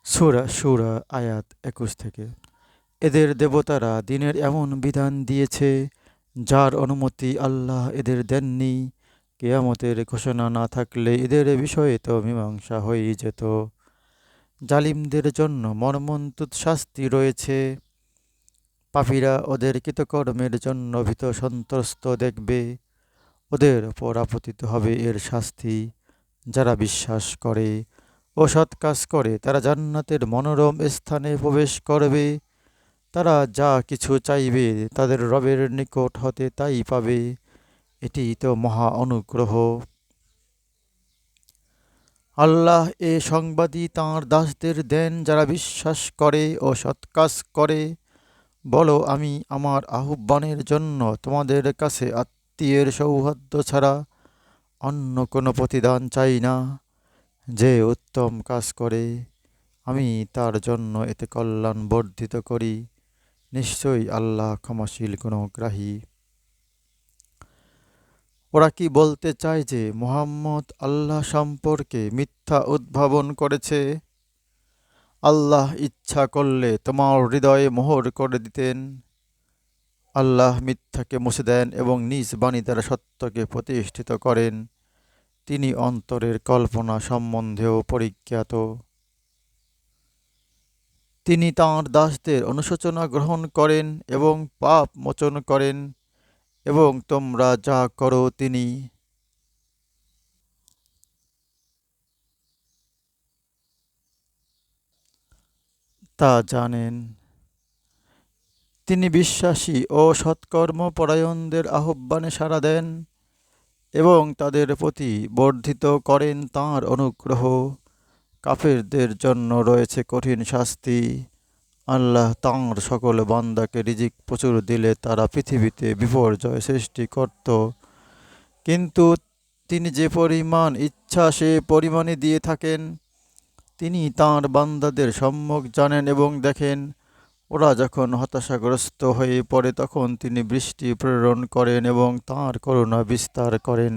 সূরা সূরা আয়াত ২১ থেকে। এদের দেবতারা দিনের এমন বিধান দিয়েছে যার অনুমতি আল্লাহ এদের দেননি। কিয়ামতের ঘোষণা না থাকলে এদের বিষয়ে তো মীমাংসা হয়েই যেত। জালিমদের জন্য মর্মন্তুদ শাস্তি রয়েছে। পাপীরা ওদের কৃতকর্মের জন্য ভীত সন্ত্রস্ত দেখবে। ওদের ওপর আপতিত হবে এর শাস্তি। যারা বিশ্বাস করে ও সৎ কাজ করে তারা জান্নাতের মনোরম স্থানে প্রবেশ করবে। তারা যা কিছু চাইবে তাদের রবের নিকট হতে তাই পাবে। এটি তো মহা অনুগ্রহ। আল্লাহ এ সংবাদই তাঁর দাসদের দেন যারা বিশ্বাস করে ও সৎ কাজ করে। বলো, আমি আমার আহ্বানের জন্য তোমাদের কাছে আত্মীয়ের সৌহার্দ্য ছাড়া অন্য কোনো প্রতিদান চাই না। যে উত্তম কাজ করে আমি তার জন্য এতে কল্যাণ বর্ধিত করি। নিশ্চয়ই আল্লাহ ক্ষমাশীল গুণগ্রাহী। ওরা কি বলতে চায় যে মুহাম্মদ আল্লাহ সম্পর্কে মিথ্যা উদ্ভাবন করেছে? আল্লাহ ইচ্ছা করলে তোমার হৃদয়ে মোহর করে দিতেন। আল্লাহ মিথ্যাকে মুছে দেন এবং নিজ বাণী দ্বারা সত্যকে প্রতিষ্ঠিত করেন। তিনি অন্তরের কল্পনা সম্বন্ধেও পরিজ্ঞাত। তিনি তাঁর দাসদের অনুশোচনা গ্রহণ করেন এবং পাপ মোচন করেন, এবং তোমরা যা করো তিনি তা জানেন। তিনি বিশ্বাসী ও সৎকর্মপরায়ণদের আহ্বানে সাড়া দেন এবং তাদের প্রতি বর্ধিত করেন তাঁর অনুগ্রহ। কাফেরদের জন্য রয়েছে কঠিন শাস্তি। আল্লাহ তাঁর সকল বান্দাকে রিজিক প্রচুর দিলে তারা পৃথিবীতে বিপর্যয় সৃষ্টি করত, কিন্তু তিনি যে পরিমাণ ইচ্ছা সে পরিমাণে দিয়ে থাকেন। তিনি তাঁর বান্দাদের সম্যক জানেন এবং দেখেন। ওরা যখন হতাশাগ্রস্ত হয়ে পড়ে তখন তিনি বৃষ্টি প্রেরণ করেন এবং তাঁর করুণা বিস্তার করেন।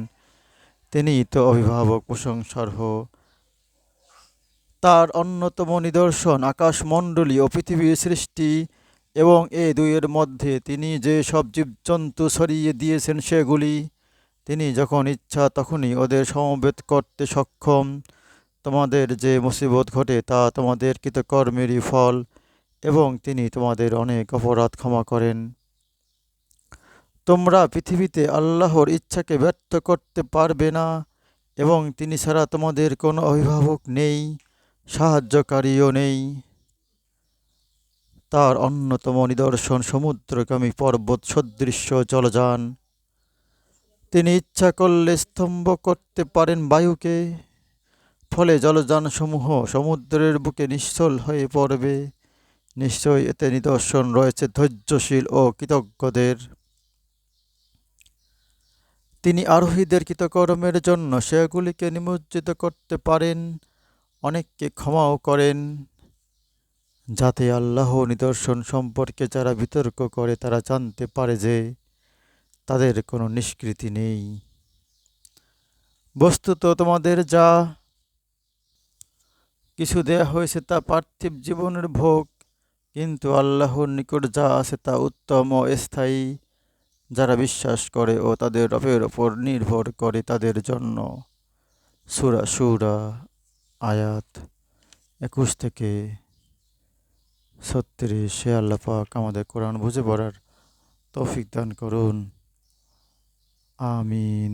তিনিই তো অভিভাবক প্রশংসার্হ। তার অন্যতম নিদর্শন আকাশমণ্ডলী ও পৃথিবীর সৃষ্টি, এবং এ দুইয়ের মধ্যে তিনি যে সব জীবজন্তু ছড়িয়ে দিয়েছেন সেগুলি। তিনি যখন ইচ্ছা তখনই ওদের সমবেত করতে সক্ষম। তোমাদের যে মুসিবত ঘটে তা তোমাদের কৃতকর্মেরই ফল, এবং তিনি তোমাদের অনেক অপরাধ ক্ষমা করেন। তোমরা পৃথিবীতে আল্লাহর ইচ্ছাকে ব্যর্থ করতে পারবে না, এবং তিনি ছাড়া তোমাদের কোনো অভিভাবক নেই, সাহায্যকারীও নেই। তার অন্যতম নিদর্শন সমুদ্রগামী পর্বত সদৃশ্য জলযান। তিনি ইচ্ছা করলে স্তম্ভ করতে পারেন বায়ুকে, ফলে জলযানসমূহ সমুদ্রের বুকে নিশ্চল হয়ে পড়বে। নিশ্চয়ই এতে নিদর্শন রয়েছে ধৈর্যশীল ও কৃতজ্ঞদের। তিনি আরোহীদের কৃতকর্মের জন্য সেগুলিকে নিমজ্জিত করতে পারেন, অনেককে ক্ষমাও করেন, যাতে আল্লাহ নিদর্শন সম্পর্কে যারা বিতর্ক করে তারা জানতে পারে যে তাদের কোনো নিষ্কৃতি নেই। বস্তুত তোমাদের যা কিছু দেয়া হয়েছে তা পার্থিব জীবনের ভোগ, কিন্তু আল্লাহর নিকট যা আছে তা উত্তম ও স্থায়ী। যারা বিশ্বাস করে ও তাদের রবের ওপর নির্ভর করে তাদের জন্য। সূরা সূরা আয়াত ২১ থেকে ৩৬। হে আল্লাহ পাক আমাদের কোরআন বুঝে পড়ার তৌফিক দান করুন। আমিন।